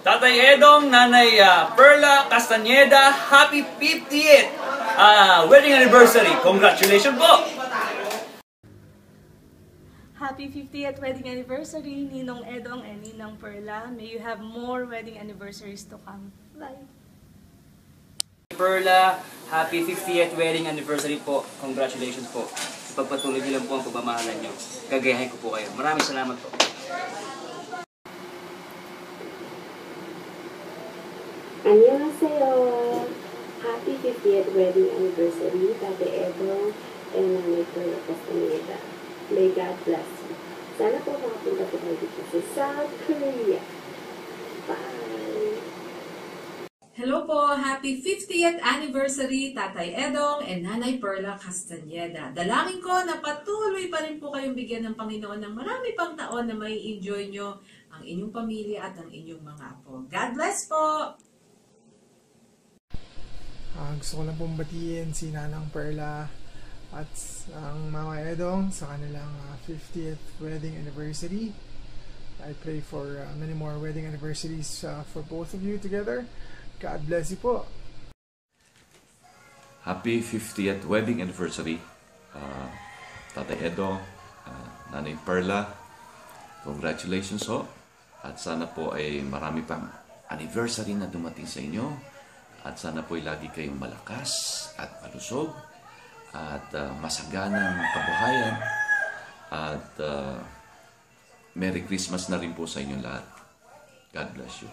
Tatay Edong, Nanay Perla Castañeda, happy 50th wedding anniversary. Congratulations po! Happy 50th wedding anniversary, Ninong Edong and Ninang Perla. May you have more wedding anniversaries to come. Bye! Perla, happy 50th wedding anniversary po. Congratulations po. Ipagpatuloy niyo lang po ang pagmamahalan niyo. Gagayahin ko po kayo. Maraming salamat po. Annyeonghaseyo! Happy 50th wedding anniversary, Tatay Edong and Nanay Perla Castañeda. May God bless you. Sana po makapunta po kayo dito sa South Korea. Bye! Hello po! Happy 50th anniversary, Tatay Edong and Nanay Perla Castañeda. Dalangin ko na patuloy pa rin po kayong bigyan ng Panginoon ng marami pang taon na may enjoy nyo ang inyong pamilya at ang inyong mga apo. God bless po! Gusto ko lang pong batiin si Nanang Perla at ang Mama Edong sa kanilang 50th wedding anniversary. I pray for many more wedding anniversaries for both of you together. God bless you po. Happy 50th wedding anniversary, Tatay Edong, Nanay Perla. Congratulations ho. At sana po ay marami pang anniversary na dumating sa inyo. At sana po ay lagi kayong malakas at malusog at masaganang kabuhayan. At Merry Christmas na rin po sa inyong lahat. God bless you.